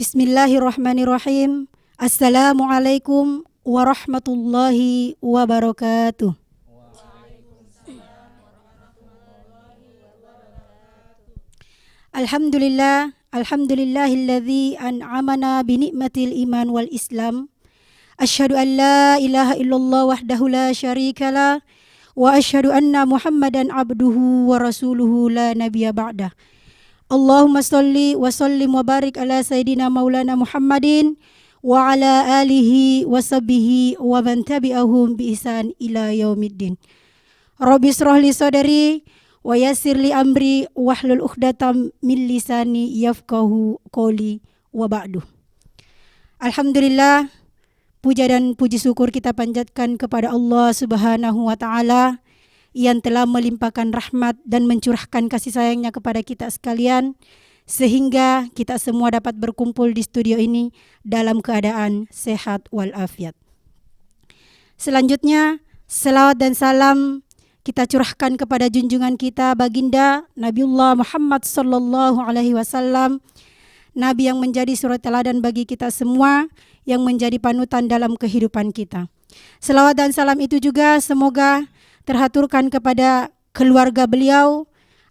Bismillahirrahmanirrahim. Assalamualaikum warahmatullahi wabarakatuh. Alhamdulillahilladzi an'amana binikmatil iman wal islam. Asyhadu an la ilaha illallah wahdahu la syarikalah wa asyhadu anna Muhammadan abduhu wa rasuluhu la nabiyya ba'dah. Allahumma salli wa sallim wa barik ala Sayyidina Maulana Muhammadin wa ala alihi wa sahbihi wa man tabi'ahum bi ihsan ila yaumiddin. Rabbi shrah li sadri wa yassir li amri wahlul 'uqdatam min lisani yafqahu qawli wa ba'du. Alhamdulillah, puja dan puji syukur kita panjatkan kepada Allah Subhanahu wa taala yang telah melimpahkan rahmat dan mencurahkan kasih sayangnya kepada kita sekalian, sehingga kita semua dapat berkumpul di studio ini dalam keadaan sehat walafiat. Selanjutnya, selawat dan salam kita curahkan kepada junjungan kita baginda Nabiullah Muhammad sallallahu alaihi wasallam, Nabi yang menjadi suri teladan bagi kita semua, yang menjadi panutan dalam kehidupan kita. Selawat dan salam itu juga semoga terhaturkan kepada keluarga beliau,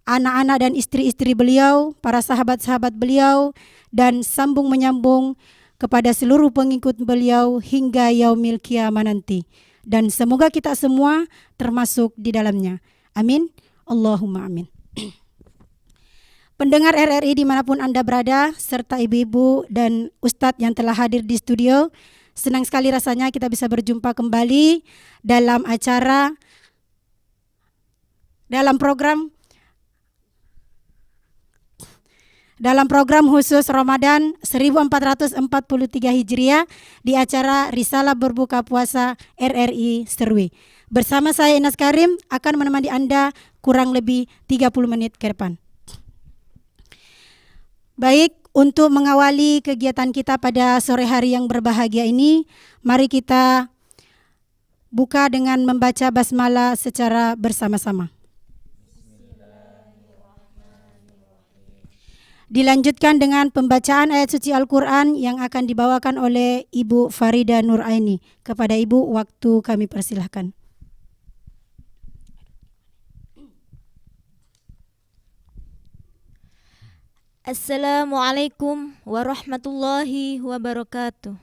anak-anak dan istri-istri beliau, para sahabat-sahabat beliau, dan sambung menyambung kepada seluruh pengikut beliau hingga yaumil qiyamah nanti. Dan semoga kita semua termasuk di dalamnya. Amin. Allahumma amin. Pendengar RRI dimanapun Anda berada, serta ibu-ibu dan ustadz yang telah hadir di studio, senang sekali rasanya kita bisa berjumpa kembali dalam program khusus Ramadan 1443 Hijriah di acara Risalah Berbuka Puasa RRI Serwi. Bersama saya Inas Karim akan menemani Anda kurang lebih 30 menit ke depan. Baik, untuk mengawali kegiatan kita pada sore hari yang berbahagia ini, mari kita buka dengan membaca basmalah secara bersama-sama. Dilanjutkan dengan pembacaan ayat suci Al-Quran yang akan dibawakan oleh Ibu Farida Nuraini. Kepada Ibu, waktu kami persilahkan. Assalamualaikum warahmatullahi wabarakatuh.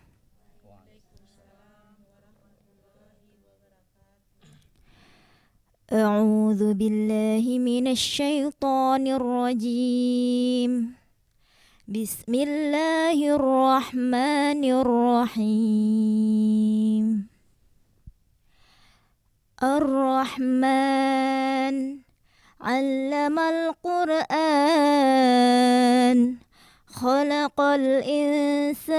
A'udzu billahi minasy syaithanir rajim. Bismillahirrahmanirrahim. Ar-Rahman 'allamal Qur'an, khalaqal insan,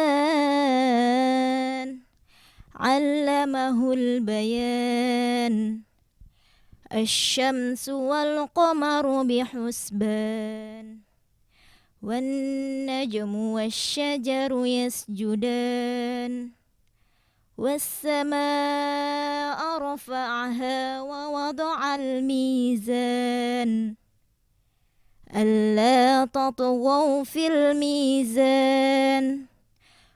'allamahul bayan. Asy-syamsu wal qamaru bihusban, wan najmu wasy-syajaru yasjudan, was-samaa'a rafa'aha wa wada'al mizan, alla tatghaw fil mizan,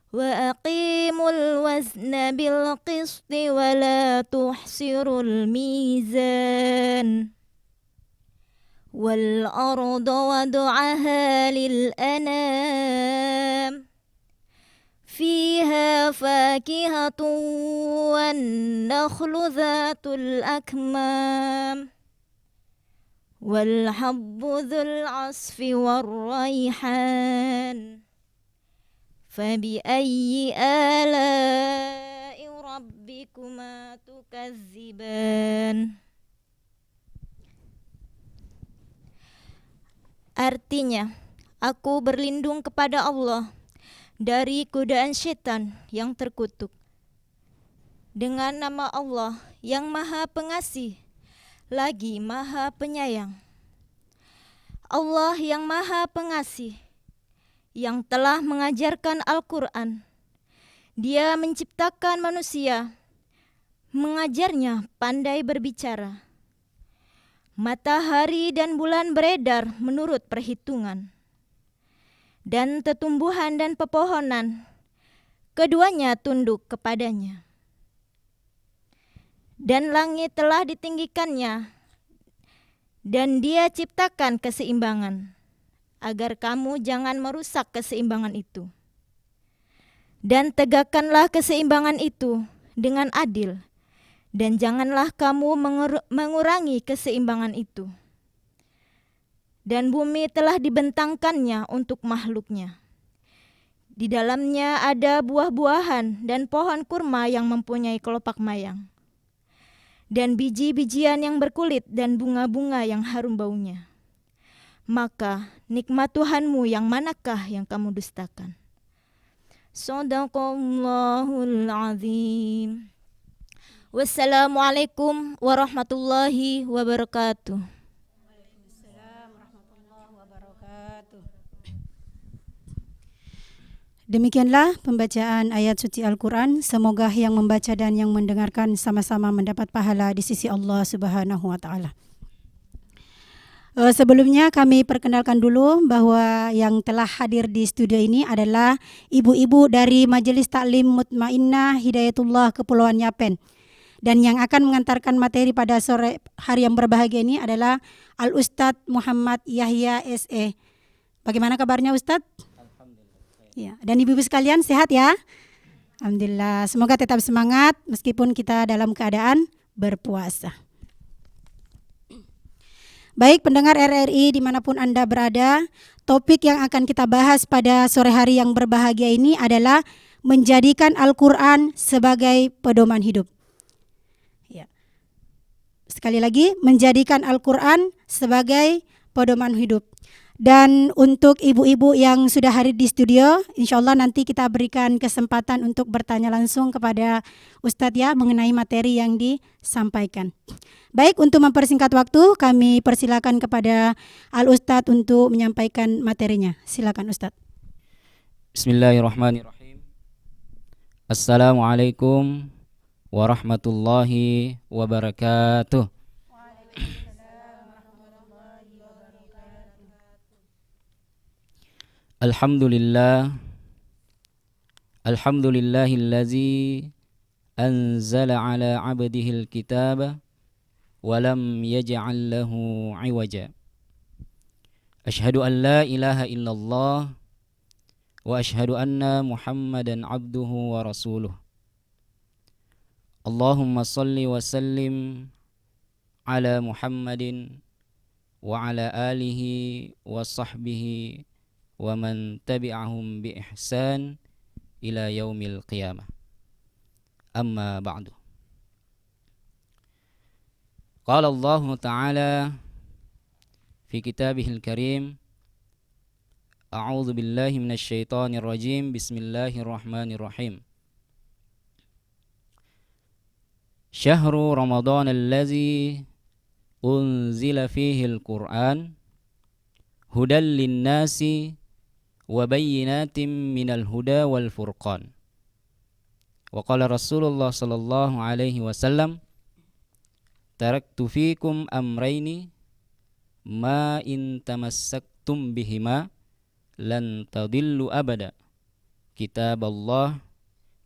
wa aqimul wazna bil qisti wa la tuhsirul mizan, wal arda wada'aha lil anam, fiha fakihatun wan nakhlu dhatul akmam, wal habbu dhul asfi war rayhan. Fabi'ayyi ala'i rabbikuma tukazziban. Artinya, aku berlindung kepada Allah dari godaan syaitan yang terkutuk. Dengan nama Allah yang Maha Pengasih lagi Maha Penyayang. Allah yang Maha Pengasih, yang telah mengajarkan Al-Quran. Dia menciptakan manusia, mengajarnya pandai berbicara. Matahari dan bulan beredar menurut perhitungan. dan tetumbuhan dan pepohonan, keduanya tunduk kepadanya. Dan langit telah ditinggikannya, dan Dia ciptakan keseimbangan, agar kamu jangan merusak keseimbangan itu. Dan tegakkanlah keseimbangan itu dengan adil, dan janganlah kamu mengurangi keseimbangan itu. Dan bumi telah dibentangkannya untuk makhluknya. Di dalamnya ada buah-buahan dan pohon kurma yang mempunyai kelopak mayang, dan biji-bijian yang berkulit dan bunga-bunga yang harum baunya. Maka nikmat Tuhanmu yang manakah yang kamu dustakan? Shadaqallahul azim. Wassalamualaikum warahmatullahi wabarakatuh. Demikianlah pembacaan ayat suci Al-Quran. Semoga yang membaca dan yang mendengarkan sama-sama mendapat pahala di sisi Allah Subhanahu wa Ta'ala. Sebelumnya kami perkenalkan dulu bahwa yang telah hadir di studio ini adalah ibu-ibu dari Majelis Taklim Mutmainnah Hidayatullah Kepulauan Yapen. Dan yang akan mengantarkan materi pada sore hari yang berbahagia ini adalah Al-Ustadz Muhammad Yahya SE. Bagaimana kabarnya Ustadz? Ya, dan ibu-ibu sekalian sehat ya? Alhamdulillah, semoga tetap semangat meskipun kita dalam keadaan berpuasa. Baik pendengar RRI dimanapun Anda berada, topik yang akan kita bahas pada sore hari yang berbahagia ini adalah menjadikan Al-Quran sebagai pedoman hidup. Ya. Sekali lagi, menjadikan Al-Quran sebagai pedoman hidup. Dan untuk ibu-ibu yang sudah hadir di studio, insya Allah nanti kita berikan kesempatan untuk bertanya langsung kepada Ustadz ya mengenai materi yang disampaikan. Baik, untuk mempersingkat waktu, kami persilakan kepada Al-Ustadz untuk menyampaikan materinya. Silakan Ustadz. Bismillahirrahmanirrahim. Assalamualaikum warahmatullahi wabarakatuh. Alhamdulillahillazi anzala ala abdihil kitaba walam yaj'al lahu iwaja. Ashhadu an la ilaha illallah wa ashhadu anna Muhammadan abduhu wa rasuluh. Allahumma salli wa sallim ala Muhammadin wa ala alihi wa sahbihi wa man tabi'ahum bi ihsan ila yaumil qiyamah. Amma ba'du. Qala Allah Ta'ala fi kitabihil karim, a'udzu billahi minasy syaithanir rajim, bismillahirrahmanirrahim. Syahru Ramadan allazi unzila fihi al-Qur'an hudal lin-nasi wa bayyinatin minal huda wal furqan. Wa qala Rasulullah sallallahu alaihi wasallam, taraktu fikum amrayni ma in tamassaktum bihima lan tadillu abada, kitab Allah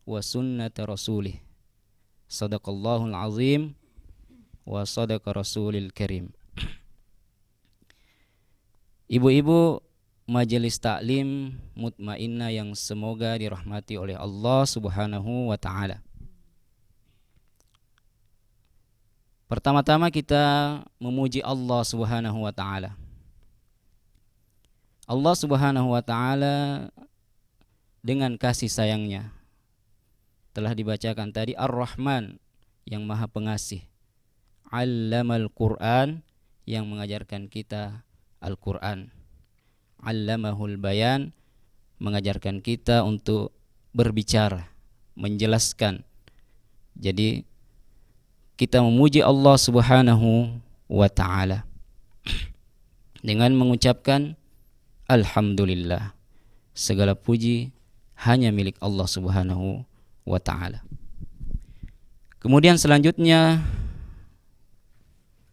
wa sunnata rasulih. Sadaqallahul azim wa sadaqa rasulil karim. Ibu-ibu Majelis Taklim Mutmainnah yang semoga dirahmati oleh Allah Subhanahu wa Ta'ala. Pertama-tama kita memuji Allah Subhanahu wa Ta'ala. Allah Subhanahu wa Ta'ala dengan kasih sayangnya telah dibacakan tadi, Ar-Rahman yang Maha Pengasih, Allamal Quran yang mengajarkan kita Al-Quran, Allamahul Bayan mengajarkan kita untuk berbicara, menjelaskan. Jadi kita memuji Allah Subhanahu wa Ta'ala dengan mengucapkan Alhamdulillah, segala puji hanya milik Allah Subhanahu wa Ta'ala. Kemudian selanjutnya,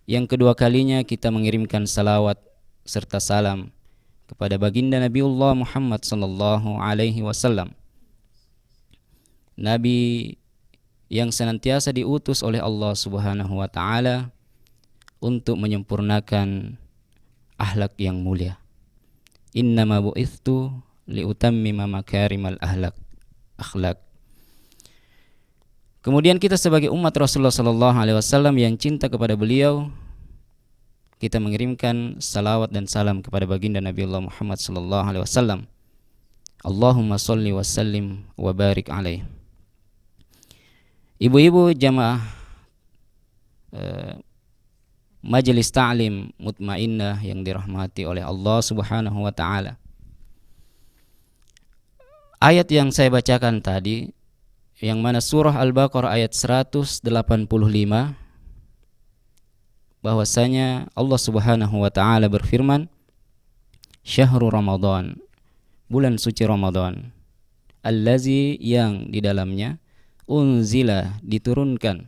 yang kedua kalinya kita mengirimkan salawat serta salam kepada baginda Nabiullah Muhammad sallallahu alaihi wasallam, nabi yang senantiasa diutus oleh Allah Subhanahu wa taala untuk menyempurnakan akhlak yang mulia. Innama bu'ithtu liutammima makarimal akhlak. Kemudian kita sebagai umat Rasulullah sallallahu alaihi wasallam yang cinta kepada beliau, kita mengirimkan salawat dan salam kepada baginda Nabiullah Muhammad sallallahu alaihi wasallam. Allahumma sholli wa sallim wa barik alaih. Ibu-ibu jamaah Majelis Ta'lim Mutmainnah yang dirahmati oleh Allah Subhanahu wa taala. Ayat yang saya bacakan tadi, yang mana surah Al-Baqarah ayat 185, bahwasanya Allah Subhanahu wa taala berfirman, Syahrul Ramadan, bulan suci Ramadan, allazi, yang di dalamnya, unzila, diturunkan,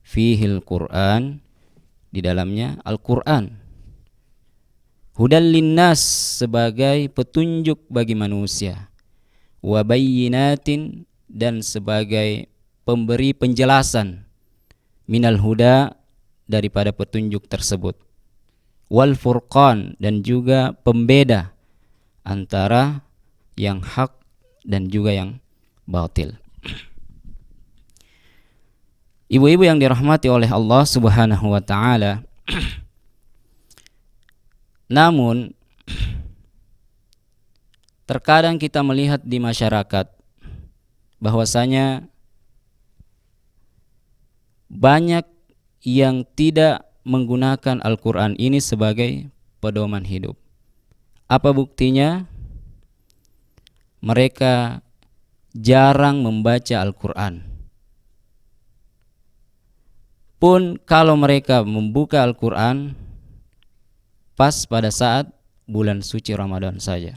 fihil Qur'an, di dalamnya Al-Qur'an, hudal linnas, sebagai petunjuk bagi manusia, wa bayyinatin, dan sebagai pemberi penjelasan, minal huda, daripada petunjuk tersebut, wal furqan, dan juga pembeda antara yang hak dan juga yang batil. Ibu-ibu yang dirahmati oleh Allah Subhanahu wa taala, namun terkadang kita melihat di masyarakat bahwasanya banyak yang tidak menggunakan Al-Quran ini sebagai pedoman hidup. Apa buktinya? Mereka jarang membaca Al-Quran. Pun kalau mereka membuka Al-Quran pas pada saat bulan suci Ramadan saja.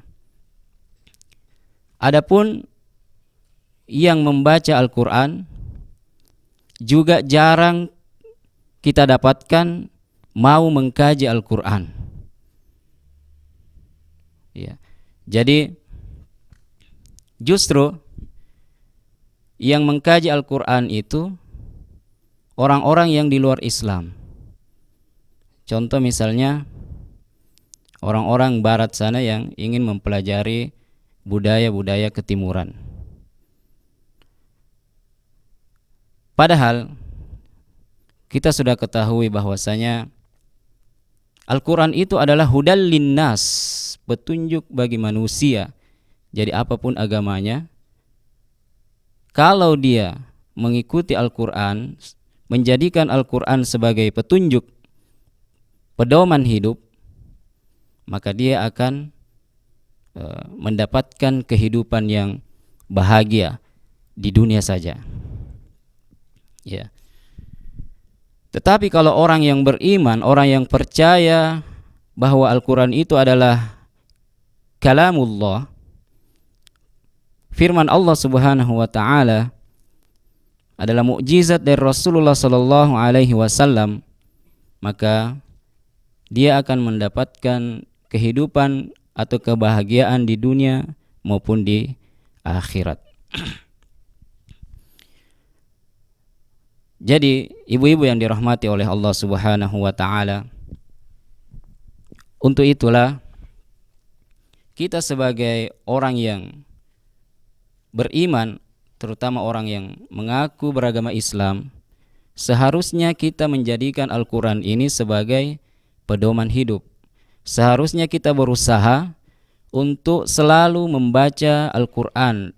Adapun yang membaca Al-Quran juga jarang kita dapatkan mau mengkaji Al-Quran. Ya. Jadi justru yang mengkaji Al-Quran itu orang-orang yang di luar Islam. Contoh misalnya orang-orang barat sana yang ingin mempelajari budaya-budaya ketimuran. Padahal kita sudah ketahui bahwasanya Al-Quran itu adalah hudal linnas, petunjuk bagi manusia. Jadi apapun agamanya, kalau dia mengikuti Al-Quran, menjadikan Al-Quran sebagai petunjuk pedoman hidup, maka dia akan mendapatkan kehidupan yang bahagia di dunia saja. Ya. Tetapi kalau orang yang beriman, orang yang percaya bahwa Al-Quran itu adalah kalamullah, firman Allah Subhanahu wa taala, adalah mukjizat dari Rasulullah sallallahu alaihi wasallam, maka dia akan mendapatkan kehidupan atau kebahagiaan di dunia maupun di akhirat. Jadi ibu-ibu yang dirahmati oleh Allah Subhanahu wa taala, untuk itulah kita sebagai orang yang beriman, terutama orang yang mengaku beragama Islam, seharusnya kita menjadikan Al-Quran ini sebagai pedoman hidup. Seharusnya kita berusaha untuk selalu membaca Al-Quran,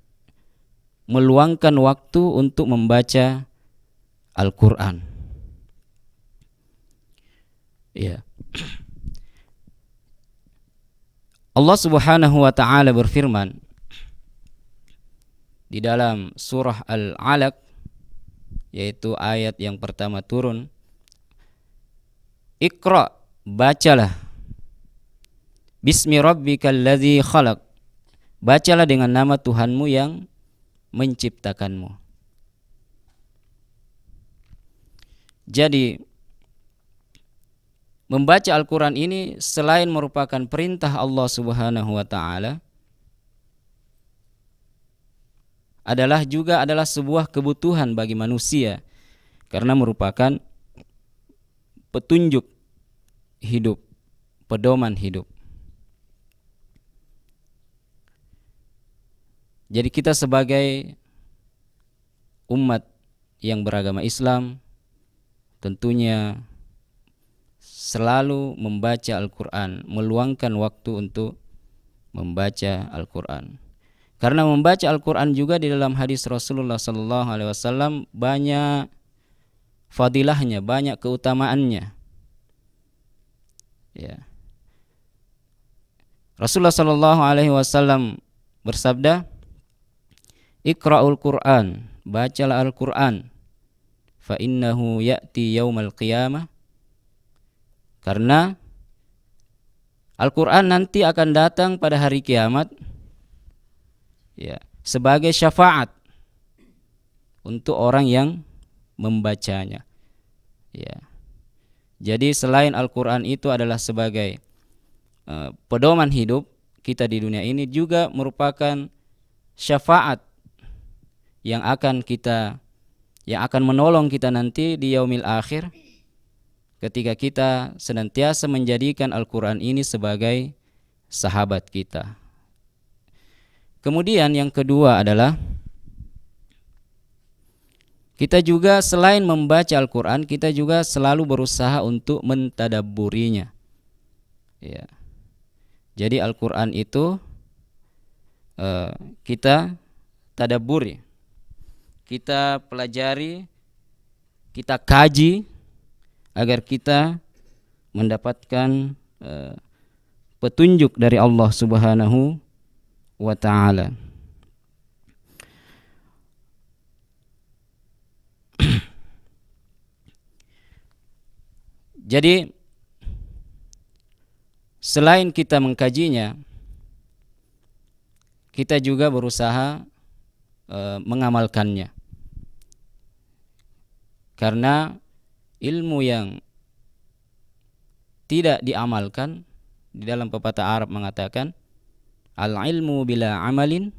meluangkan waktu untuk membaca Al-Quran. Ya. Allah Subhanahu wa taala berfirman di dalam surah Al-Alaq, yaitu ayat yang pertama turun, Iqra, bacalah, Bismi rabbikal ladzi khalaq, bacalah dengan nama Tuhanmu yang menciptakanmu. Jadi membaca Al-Quran ini selain merupakan perintah Allah Subhanahu wa Ta'ala, adalah sebuah kebutuhan bagi manusia, karena merupakan petunjuk hidup, pedoman hidup. Jadi kita sebagai umat yang beragama Islam tentunya selalu membaca Al-Quran, meluangkan waktu untuk membaca Al-Quran. Karena membaca Al-Quran juga di dalam hadis Rasulullah SAW banyak fadilahnya, banyak keutamaannya. Ya. Rasulullah SAW bersabda, "Iqra'ul Qur'an, bacalah Al-Quran, fa innahu ya'ti yaumal qiyamah." Karena Al-Quran nanti akan datang pada hari kiamat, ya, sebagai syafaat untuk orang yang membacanya. Ya. Jadi selain Al-Quran itu adalah sebagai pedoman hidup kita di dunia ini, juga merupakan syafaat yang akan menolong kita nanti di yaumil akhir, ketika kita senantiasa menjadikan Al-Quran ini sebagai sahabat kita. Kemudian yang kedua adalah kita juga selain membaca Al-Quran, kita juga selalu berusaha untuk mentadabburinya. Ya. Jadi Al-Quran itu kita tadabburi, kita pelajari, kita kaji, agar kita mendapatkan petunjuk dari Allah Subhanahu wa Ta'ala. Jadi selain kita mengkajinya, kita juga berusaha mengamalkannya. Karena ilmu yang tidak diamalkan, di dalam pepatah Arab mengatakan, al-ilmu bila amalin,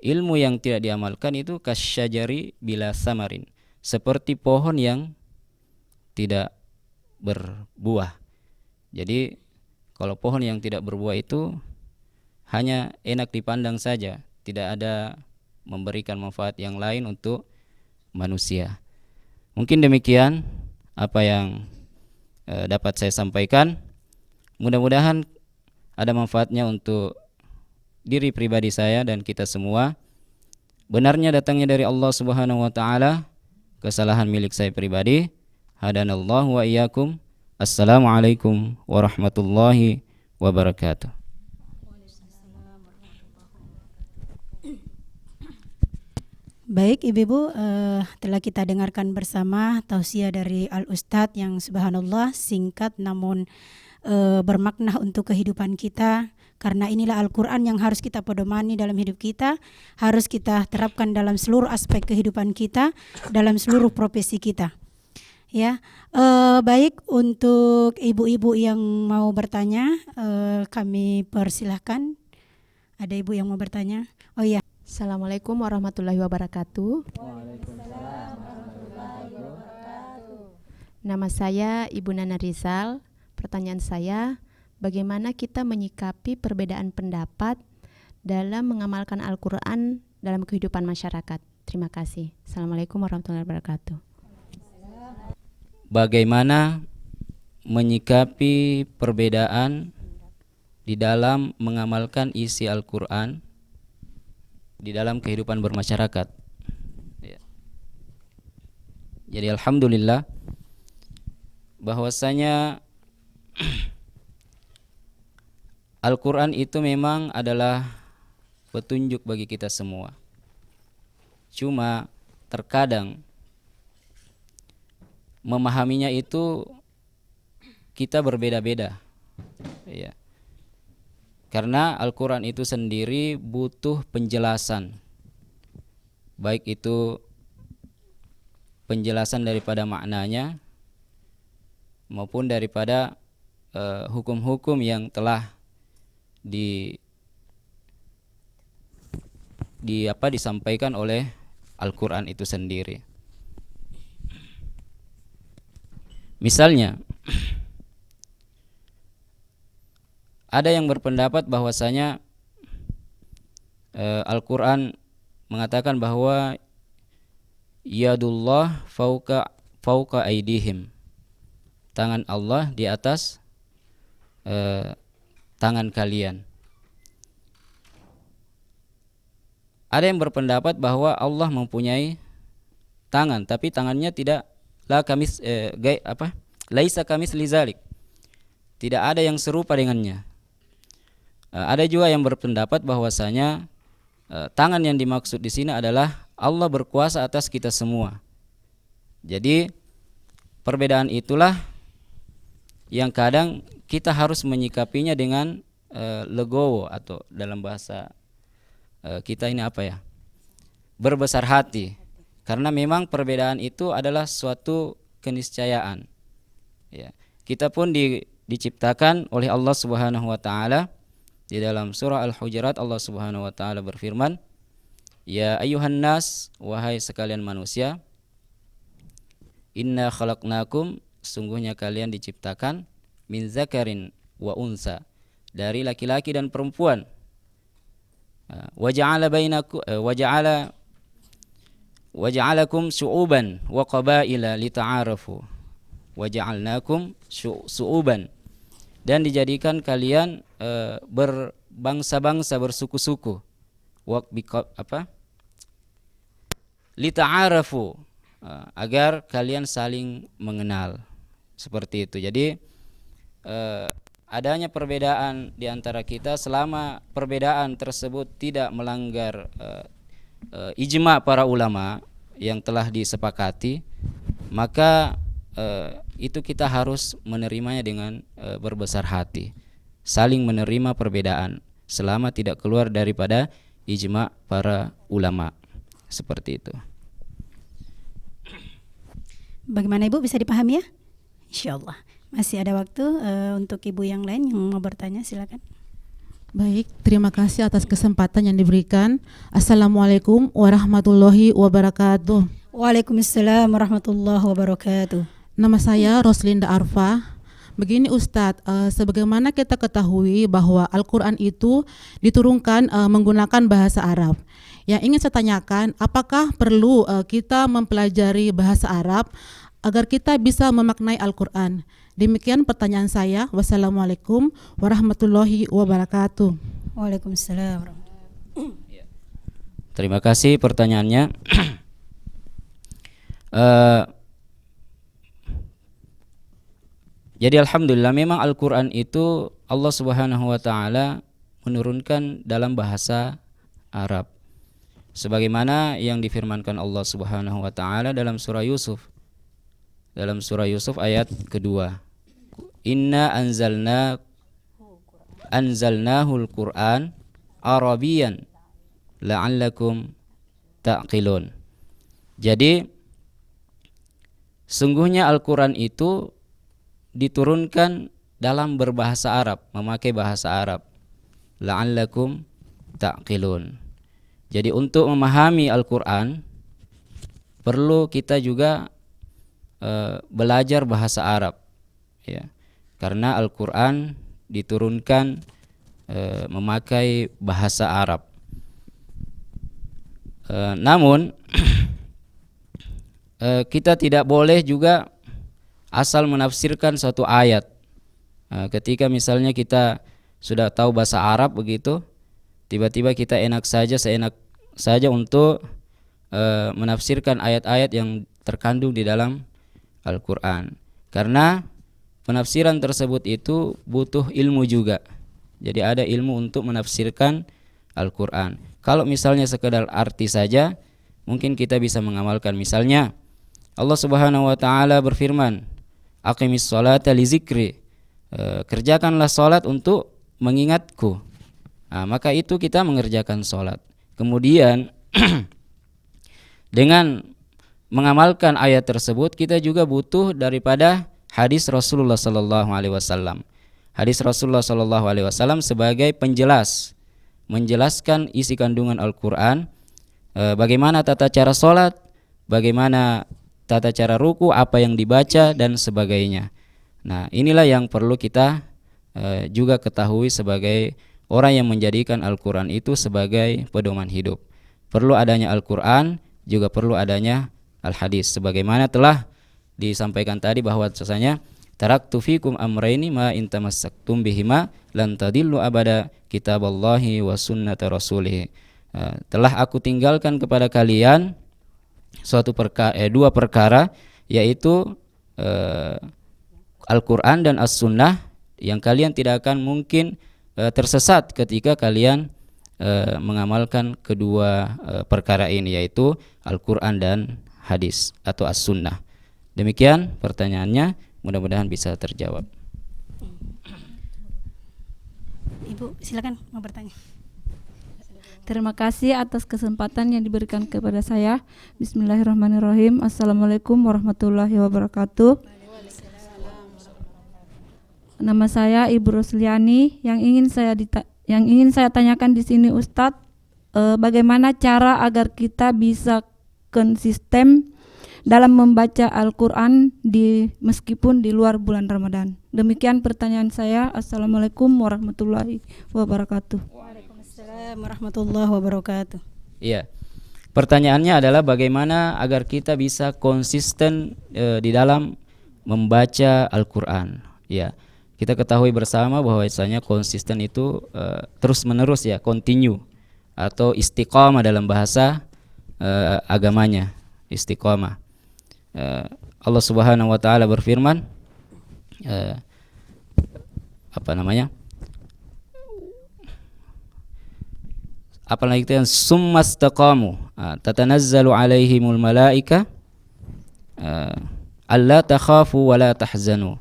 ilmu yang tidak diamalkan itu kasyajari bila samarin, seperti pohon yang tidak berbuah. Jadi kalau pohon yang tidak berbuah itu hanya enak dipandang saja, tidak ada memberikan manfaat yang lain untuk manusia. Mungkin demikian apa yang dapat saya sampaikan. Mudah-mudahan ada manfaatnya untuk diri pribadi saya dan kita semua. Benarnya datangnya dari Allah Subhanahu wa Ta'ala, kesalahan milik saya pribadi. Hadanallahu wa iyyakum. Assalamualaikum warahmatullahi wabarakatuh. Baik Ibu-Ibu, telah kita dengarkan bersama tausiah dari Al-Ustadz yang subhanallah singkat namun bermakna untuk kehidupan kita. Karena inilah Al-Quran yang harus kita pedomani dalam hidup kita, harus kita terapkan dalam seluruh aspek kehidupan kita, dalam seluruh profesi kita. Ya, baik, untuk ibu-ibu yang mau bertanya, kami persilahkan. Ada ibu yang mau bertanya? Oh iya. Assalamualaikum warahmatullahi wabarakatuh. Nama saya Ibu Nana Rizal. Pertanyaan saya, bagaimana kita menyikapi perbedaan pendapat dalam mengamalkan Al-Quran dalam kehidupan masyarakat? Terima kasih. Assalamualaikum warahmatullahi wabarakatuh. Bagaimana menyikapi perbedaan di dalam mengamalkan isi Al-Quran di dalam kehidupan bermasyarakat. Ya. Jadi alhamdulillah bahwasanya Al-Quran itu memang adalah petunjuk bagi kita semua. Cuma terkadang memahaminya itu kita berbeda-beda, ya. Karena Al-Quran itu sendiri butuh penjelasan, baik itu penjelasan daripada maknanya maupun daripada hukum-hukum yang telah disampaikan oleh Al-Quran itu sendiri. Misalnya, ada yang berpendapat bahwasanya Al-Quran mengatakan bahwa yadullah fauqa aidihim, tangan Allah di atas tangan kalian. Ada yang berpendapat bahwa Allah mempunyai tangan, tapi tangannya tidak laisa kamisli zalik, tidak ada yang serupa dengannya. Ada juga yang berpendapat bahwasanya tangan yang dimaksud di sini adalah Allah berkuasa atas kita semua. Jadi perbedaan itulah yang kadang kita harus menyikapinya dengan legowo, atau dalam bahasa kita ini berbesar hati, karena memang perbedaan itu adalah suatu keniscayaan. Ya, kita pun diciptakan oleh Allah Subhanahu wa taala. Di dalam surah Al-Hujurat Allah Subhanahu wa taala berfirman, "Ya ayyuhan nas, wahai sekalian manusia, inna khalaqnakum, sungguhnya kalian diciptakan min zakarin wa unsa, dari laki-laki dan perempuan. Waja'alakum syu'uban wa qabaila lita'arafu. Waja'alnakum syu'uban, dan dijadikan kalian berbangsa-bangsa, bersuku-suku. Lita'arafu, agar kalian saling mengenal. Seperti itu. Jadi adanya perbedaan di antara kita, selama perbedaan tersebut tidak melanggar ijma para ulama yang telah disepakati, maka itu kita harus menerimanya dengan berbesar hati, saling menerima perbedaan selama tidak keluar daripada ijma para ulama. Seperti itu. Bagaimana Ibu, bisa dipahami ya? Insyaallah. Masih ada waktu untuk ibu yang lain yang mau bertanya, silakan. Baik, terima kasih atas kesempatan yang diberikan. Assalamualaikum warahmatullahi wabarakatuh. Waalaikumsalam warahmatullahi wabarakatuh. Nama saya Roslinda Arfa. Begini Ustadz, sebagaimana kita ketahui bahwa Al-Quran itu diturunkan menggunakan bahasa Arab. Yang ingin saya tanyakan, apakah perlu kita mempelajari bahasa Arab agar kita bisa memaknai Al-Quran? Demikian pertanyaan saya. Wassalamualaikum warahmatullahi wabarakatuh. Waalaikumsalam. Terima kasih pertanyaannya. Jadi alhamdulillah, memang Al-Quran itu Allah Subhanahu wa taala menurunkan dalam bahasa Arab, sebagaimana yang difirmankan Allah Subhanahu wa taala dalam surah Yusuf. Dalam surah Yusuf ayat kedua, Inna anzalnahul Qur'an Arabiyan la'allakum ta'qilun. Jadi sungguhnya Al-Quran itu diturunkan dalam berbahasa Arab, memakai bahasa Arab, la'allakum ta'qilun. Jadi untuk memahami Al-Quran perlu kita juga belajar bahasa Arab, ya, karena Al-Quran diturunkan memakai bahasa Arab. Namun kita tidak boleh juga asal menafsirkan suatu ayat. Ketika misalnya kita sudah tahu bahasa Arab begitu, tiba-tiba kita seenak saja untuk menafsirkan ayat-ayat yang terkandung di dalam Al-Quran. Karena penafsiran tersebut itu butuh ilmu juga. Jadi ada ilmu untuk menafsirkan Al-Quran. Kalau misalnya sekedar arti saja, mungkin kita bisa mengamalkan. Misalnya Allah Subhanahu wa taala berfirman, Aqimis sholata li zikri, kerjakanlah salat untuk mengingatku. Maka itu kita mengerjakan salat. Kemudian dengan mengamalkan ayat tersebut, kita juga butuh daripada hadis Rasulullah sallallahu alaihi wasallam. Hadis Rasulullah sallallahu alaihi wasallam sebagai penjelas, menjelaskan isi kandungan Al-Qur'an, bagaimana tata cara salat, bagaimana tata cara ruku, apa yang dibaca dan sebagainya. Nah, inilah yang perlu kita juga ketahui sebagai orang yang menjadikan Al-Qur'an itu sebagai pedoman hidup. Perlu adanya Al-Qur'an, juga perlu adanya Al-Hadis. Sebagaimana telah disampaikan tadi bahwa sesanya taraktu fikum amraini ma in tamassaktum bihima lan tadillu abada kitaballahi wa sunnata rasulih. Telah aku tinggalkan kepada kalian dua perkara, yaitu Al-Qur'an dan As-Sunnah, yang kalian tidak akan mungkin tersesat ketika kalian mengamalkan kedua perkara ini, yaitu Al-Qur'an dan hadis atau As-Sunnah. Demikian pertanyaannya, mudah-mudahan bisa terjawab. Ibu, silakan mau bertanya. Terima kasih atas kesempatan yang diberikan kepada saya. Bismillahirrahmanirrahim. Assalamualaikum warahmatullahi wabarakatuh. Nama saya Ibu Rusliani. Yang ingin saya tanyakan di sini, Ustadz, bagaimana cara agar kita bisa konsisten dalam membaca Al-Quran meskipun di luar bulan Ramadan? Demikian pertanyaan saya. Assalamualaikum warahmatullahi wabarakatuh. Waalaikumsalam warahmatullahi wabarakatuh. Iya. Pertanyaannya adalah bagaimana agar kita bisa konsisten di dalam membaca Al-Quran. Ya. Kita ketahui bersama bahwasanya konsisten itu terus-menerus, ya, continue atau istiqamah dalam bahasa agamanya, istiqamah. Allah Subhanahu wa taala berfirman, apalagi itu yang summastaqamu tatanazzalu alaihimul malaika alla takhafu wa la tahzanu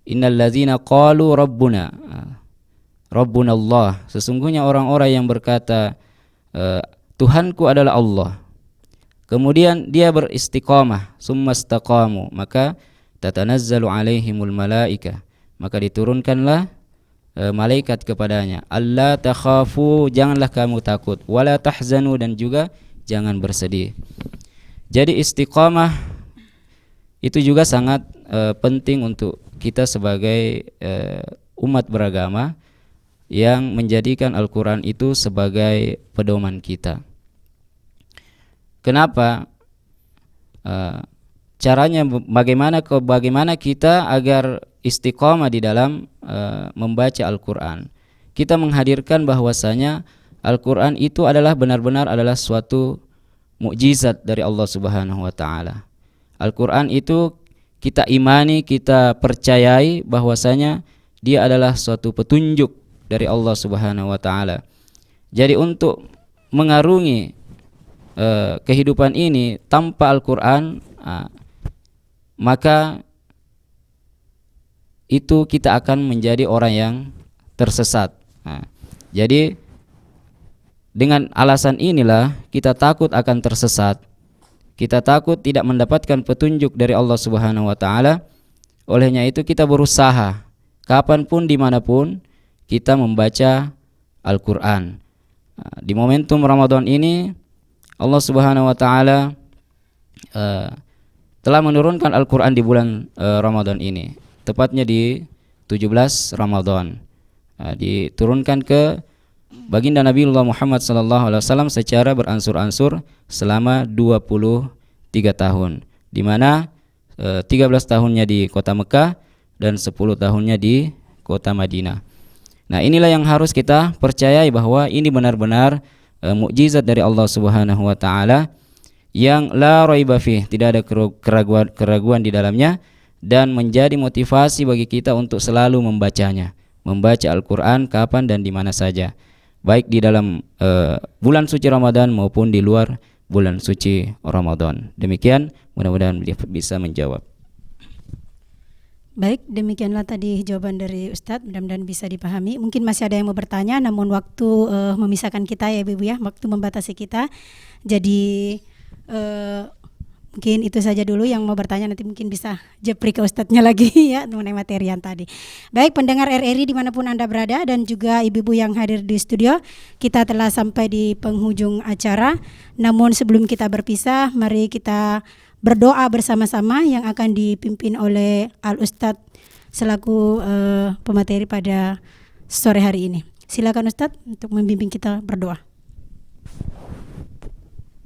innal ladzina qalu rabbuna Allah, sesungguhnya orang-orang yang berkata Tuhanku adalah Allah, kemudian dia beristiqamah, summastaqamu, maka tatanazzalu alaihimul malaika, maka diturunkanlah malaikat kepadanya, alla takhafu, janganlah kamu takut, wala tahzanu, dan juga jangan bersedih. Jadi istiqamah itu juga sangat penting untuk kita sebagai umat beragama yang menjadikan Al-Quran itu sebagai pedoman kita. Kenapa? Caranya bagaimana kita agar istiqamah di dalam membaca Al-Quran. Kita menghadirkan bahwasanya Al-Quran itu adalah benar-benar adalah suatu mukjizat dari Allah Subhanahu wa taala. Al-Quran itu kita imani, kita percayai bahwasanya dia adalah suatu petunjuk dari Allah Subhanahu wa taala. Jadi untuk mengarungi kehidupan ini tanpa Al-Quran, maka itu kita akan menjadi orang yang tersesat. Jadi dengan alasan inilah kita takut akan tersesat. Kita takut tidak mendapatkan petunjuk dari Allah Subhanahu wa taala. Olehnya itu kita berusaha kapanpun dimanapun kita membaca Al-Quran. Di momentum Ramadan ini Allah Subhanahu wa taala telah menurunkan Al-Quran di bulan Ramadan ini, tepatnya di 17 Ramadan. Diturunkan ke baginda Nabiullah Muhammad SAW secara beransur-ansur selama 23 tahun, di mana 13 tahunnya di kota Mekah dan 10 tahunnya di kota Madinah. Nah, inilah yang harus kita percayai bahwa ini benar-benar mukjizat dari Allah Subhanahu wa taala yang la raiba fih, tidak ada keraguan di dalamnya, dan menjadi motivasi bagi kita untuk selalu membacanya, membaca Al-Quran kapan dan di mana saja, baik di dalam bulan suci Ramadan maupun di luar bulan suci Ramadan. Demikian, mudah-mudahan bisa menjawab. Baik, demikianlah tadi jawaban dari Ustadz, mudah-mudahan bisa dipahami. Mungkin masih ada yang mau bertanya, namun waktu memisahkan kita ya Ibu ya, waktu membatasi kita. Jadi Mungkin itu saja dulu yang mau bertanya, nanti mungkin bisa jepri ke Ustadznya lagi ya mengenai materi yang tadi. Baik pendengar RRI dimanapun Anda berada dan juga ibu-ibu yang hadir di studio, kita telah sampai di penghujung acara. Namun sebelum kita berpisah, mari kita berdoa bersama-sama yang akan dipimpin oleh Al-Ustadz selaku pemateri pada sore hari ini. Silakan Ustadz untuk membimbing kita berdoa.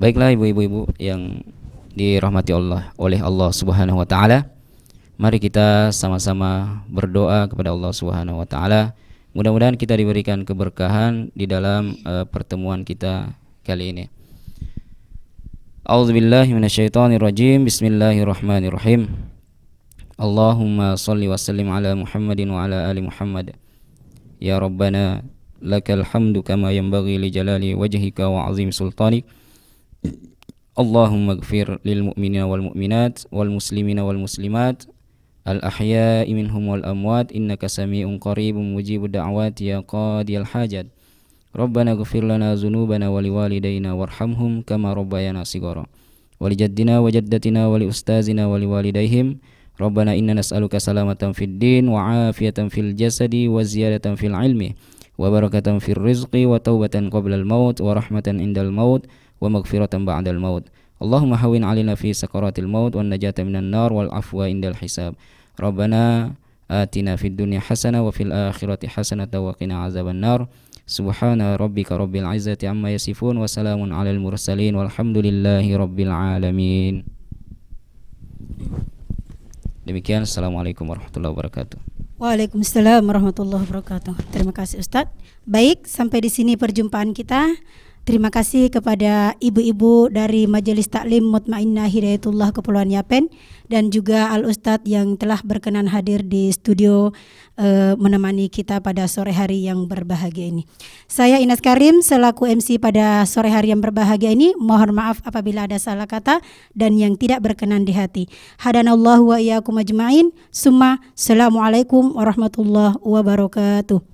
Baiklah ibu-ibu yang dirahmati Allah oleh Allah Subhanahu wa taala. Mari kita sama-sama berdoa kepada Allah Subhanahu wa taala. Mudah-mudahan kita diberikan keberkahan di dalam pertemuan kita kali ini. A'udzubillahi minasyaitonirrajim. Bismillahirrahmanirrahim. Allahumma shalli wa sallim ala Muhammadin wa ala ali Muhammad. Ya Rabbana lakal hamdu kama yanbaghi li jalali wajhika wa azim sultanik. Allahumma ighfir lil mu'minina wal mu'minat wal muslimina wal muslimat al ahya'i minhum wal amwat innaka sami'un qaribun mujibud da'wati ya qadiyal hajat. Rabbana ighfir lana dzunubana wa liwalidayna warhamhum kama rabbayana shighara wa li jaddina wa jaddatina wa li ustazina wa liwalidayhim. Rabbana inna nas'aluka salamatan fid din wa afiyatan fil jasadi wa ziyadatan fil ilmi wa barakatan fil rizqi wa taubatan qabla al maut wa rahmatan indal maut wa maghfiratan ba'dal maut. Allahumma hawwin 'alaina fi sakaratil maut wan najata minan nar wal afwa indal hisab. Rabbana atina fid dunya hasanah wa fil akhirati hasanah wa qina azaban nar. Subhana rabbika rabbil izzati amma yasifun wa salamun 'alal mursalin walhamdulillahi rabbil alamin. Demikian, assalamualaikum warahmatullahi wabarakatuh. Waalaikumsalam warahmatullahi wabarakatuh. Terima kasih Ustadz. Baik, sampai di sini perjumpaan kita. Terima kasih kepada ibu-ibu dari Majelis Taklim Mutmainnah Hidayatullah Kepulauan Yapen dan juga Al-Ustadz yang telah berkenan hadir di studio menemani kita pada sore hari yang berbahagia ini. Saya Inas Karim selaku MC pada sore hari yang berbahagia ini. Mohon maaf apabila ada salah kata dan yang tidak berkenan di hati. Hadanallahu wa iyyakum ajmain. Summa assalamualaikum warahmatullahi wabarakatuh.